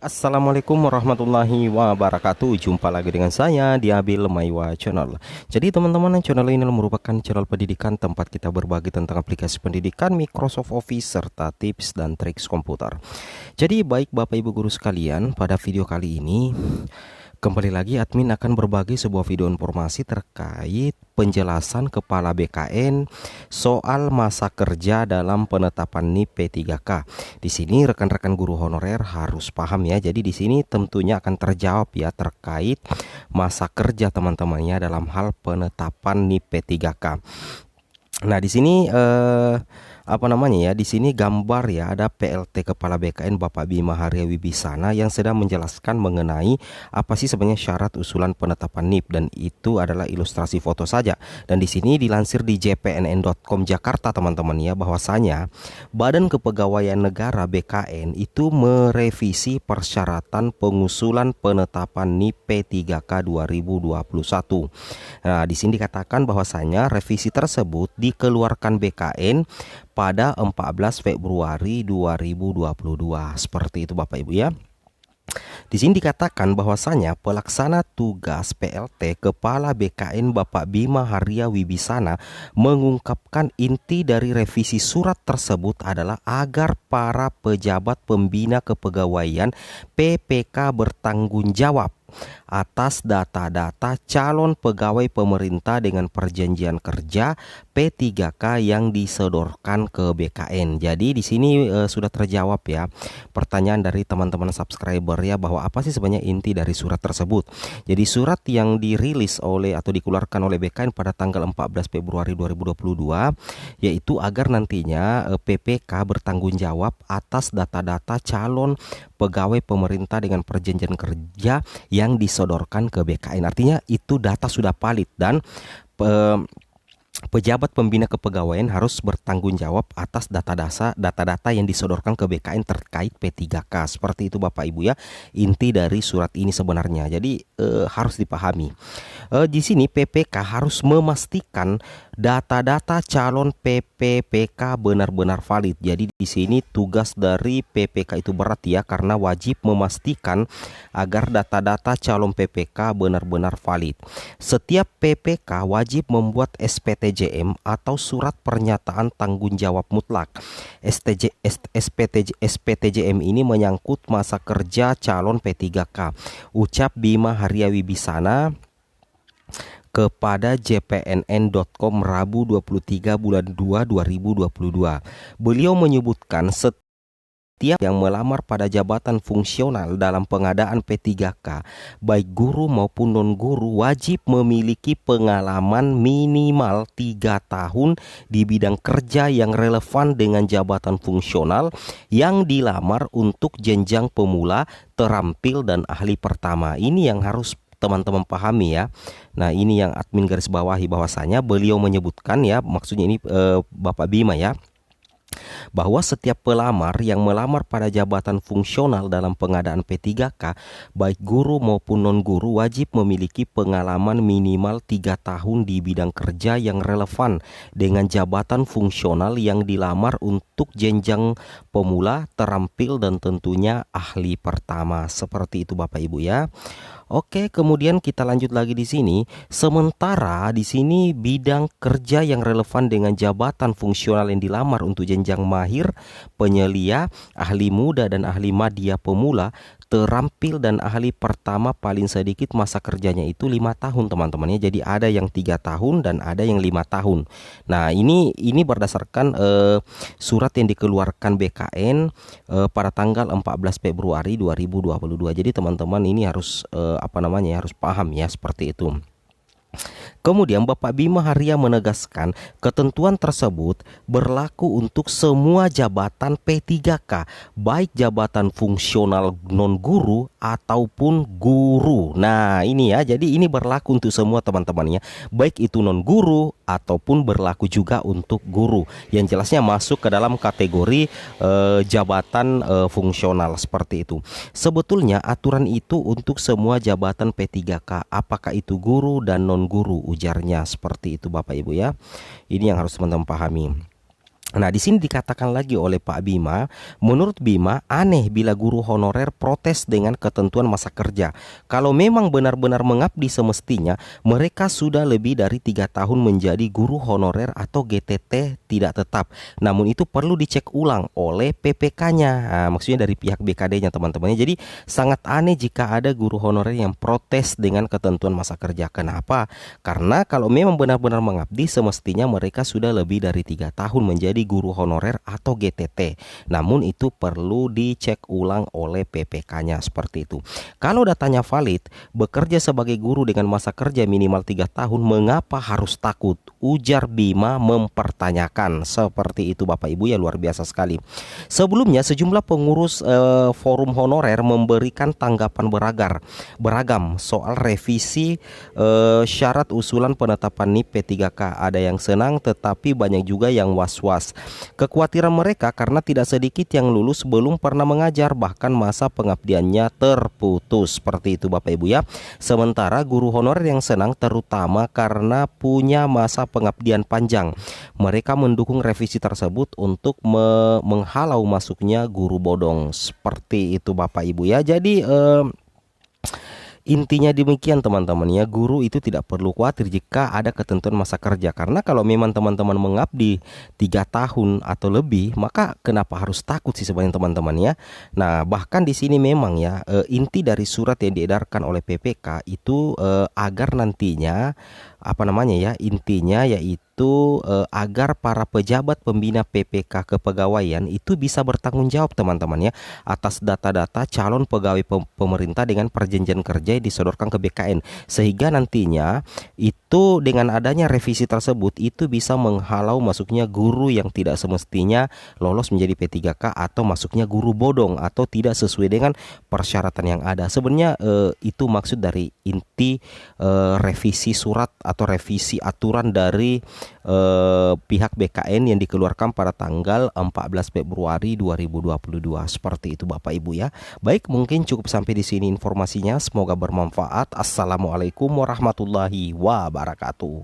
Assalamualaikum warahmatullahi wabarakatuh. Jumpa lagi dengan saya di Abil Maiwa Channel. Jadi teman-teman, channel ini merupakan channel pendidikan tempat kita berbagi tentang aplikasi pendidikan, Microsoft Office, serta tips dan trik komputer. Jadi baik Bapak Ibu guru sekalian, pada video kali ini kembali lagi admin akan berbagi sebuah video informasi terkait penjelasan Kepala BKN soal masa kerja dalam penetapan NIP P3K. Di sini rekan-rekan guru honorer harus paham ya. Jadi di sini tentunya akan terjawab ya terkait masa kerja teman-temannya dalam hal penetapan NIP P3K. Nah, di sini di sini gambar ya, ada PLT Kepala BKN Bapak Bima Haria Wibisana yang sedang menjelaskan mengenai apa sih sebenarnya syarat usulan penetapan NIP, dan itu adalah ilustrasi foto saja. Dan di sini dilansir di jpnn.com Jakarta teman-teman ya, bahwasanya Badan Kepegawaian Negara BKN itu merevisi persyaratan pengusulan penetapan NIP P3K 2021. Nah, di sini dikatakan bahwasanya revisi tersebut dikeluarkan BKN pada 14 Februari 2022. Seperti itu Bapak Ibu ya. Di sini dikatakan bahwasanya pelaksana tugas PLT Kepala BKN Bapak Bima Haria Wibisana mengungkapkan inti dari revisi surat tersebut adalah agar para pejabat pembina kepegawaian PPK bertanggung jawab atas data-data calon pegawai pemerintah dengan perjanjian kerja P3K yang disodorkan ke BKN. Jadi di sini sudah terjawab ya pertanyaan dari teman-teman subscriber ya, bahwa apa sih sebenarnya inti dari surat tersebut. Jadi surat yang dirilis oleh atau dikeluarkan oleh BKN pada tanggal 14 Februari 2022 yaitu agar nantinya PPK bertanggung jawab atas data-data calon pegawai pemerintah dengan perjanjian kerja yang disodorkan ke BKN. Artinya itu data sudah valid dan pejabat pembina kepegawaian harus bertanggung jawab atas data-data yang disodorkan ke BKN terkait P3K. Seperti itu Bapak Ibu ya, inti dari surat ini sebenarnya. Jadi harus dipahami. Di sini PPK harus memastikan data-data calon PPPK benar-benar valid. Jadi di sini tugas dari PPK itu berat ya, karena wajib memastikan agar data-data calon PPK benar-benar valid. Setiap PPK wajib membuat SPTJM atau surat pernyataan tanggung jawab mutlak. SPTJM ini menyangkut masa kerja calon P3K. Ucap Bima Haria Wibisana kepada jpnn.com Rabu 23 bulan 2 2022. Beliau menyebutkan setiap yang melamar pada jabatan fungsional dalam pengadaan P3K, baik guru maupun non-guru, wajib memiliki pengalaman minimal 3 tahun di bidang kerja yang relevan dengan jabatan fungsional yang dilamar untuk jenjang pemula, terampil, dan ahli pertama. Ini yang harus teman-teman pahami ya. Nah, ini yang admin garis bawahi, bahwasanya beliau menyebutkan ya, maksudnya ini Bapak Bima ya, bahwa setiap pelamar yang melamar pada jabatan fungsional dalam pengadaan P3K, baik guru maupun non-guru, wajib memiliki pengalaman minimal 3 tahun di bidang kerja yang relevan dengan jabatan fungsional yang dilamar untuk jenjang pemula, terampil, dan tentunya ahli pertama. Seperti itu Bapak Ibu ya. Oke, kemudian kita lanjut lagi di sini. Sementara di sini bidang kerja yang relevan dengan jabatan fungsional yang dilamar untuk jenjang mahir, penyelia, ahli muda, dan ahli madya pemula, terampil, dan ahli pertama paling sedikit masa kerjanya itu 5 tahun teman-teman ya. Jadi ada yang 3 tahun dan ada yang 5 tahun. Nah, ini berdasarkan surat yang dikeluarkan BKN pada tanggal 14 Februari 2022. Jadi teman-teman ini harus harus paham ya, seperti itu. Kemudian Bapak Bima Haria menegaskan ketentuan tersebut berlaku untuk semua jabatan P3K, baik jabatan fungsional non-guru ataupun guru. Nah, ini ya, jadi ini berlaku untuk semua teman-temannya, baik itu non-guru ataupun berlaku juga untuk guru. Yang jelasnya masuk ke dalam kategori jabatan fungsional seperti itu. Sebetulnya aturan itu untuk semua jabatan P3K, apakah itu guru dan non-guru, ujarnya. Seperti itu Bapak Ibu ya. Ini yang harus teman-teman pahami. Nah, di sini dikatakan lagi oleh Pak Bima, menurut Bima aneh bila guru honorer protes dengan ketentuan masa kerja. Kalau memang benar-benar mengabdi semestinya, mereka sudah lebih dari 3 tahun menjadi guru honorer atau GTT tidak tetap. Namun itu perlu dicek ulang oleh PPK-nya. Nah, maksudnya dari pihak BKD-nya teman-teman. Jadi sangat aneh jika ada guru honorer yang protes dengan ketentuan masa kerja. Kenapa? Karena kalau memang benar-benar mengabdi, semestinya mereka sudah lebih dari 3 tahun menjadi guru honorer atau GTT. Namun itu perlu dicek ulang oleh PPK-nya seperti itu. Kalau datanya valid, bekerja sebagai guru dengan masa kerja minimal 3 tahun, mengapa harus takut? Ujar Bima mempertanyakan. Seperti itu Bapak Ibu ya, luar biasa sekali. Sebelumnya sejumlah pengurus forum honorer memberikan tanggapan beragam soal revisi syarat usulan penetapan NIP P3K. Ada yang senang tetapi banyak juga yang was-was. Kekhawatiran mereka karena tidak sedikit yang lulus belum pernah mengajar, bahkan masa pengabdiannya terputus. Seperti itu Bapak Ibu ya. Sementara guru honorer yang senang terutama karena punya masa pengabdian panjang. Mereka mendukung revisi tersebut untuk menghalau masuknya guru bodong. Seperti itu Bapak Ibu ya. Jadi intinya demikian teman-teman ya, guru itu tidak perlu khawatir jika ada ketentuan masa kerja. Karena kalau memang teman-teman mengabdi 3 tahun atau lebih, maka kenapa harus takut sih sebenarnya teman-teman ya. Nah bahkan di sini memang ya inti dari surat yang diedarkan oleh PPK itu agar nantinya intinya yaitu agar para pejabat pembina PPK kepegawaian itu bisa bertanggung jawab teman-teman ya atas data-data calon pegawai pemerintah dengan perjanjian kerja yang disodorkan ke BKN, sehingga nantinya itu dengan adanya revisi tersebut itu bisa menghalau masuknya guru yang tidak semestinya lolos menjadi P3K atau masuknya guru bodong atau tidak sesuai dengan persyaratan yang ada. Sebenarnya itu maksud dari inti revisi surat atau revisi aturan dari pihak BKN yang dikeluarkan pada tanggal 14 Februari 2022. Seperti itu Bapak Ibu ya. Baik, mungkin cukup sampai di sini informasinya. Semoga bermanfaat. Assalamualaikum warahmatullahi wabarakatuh.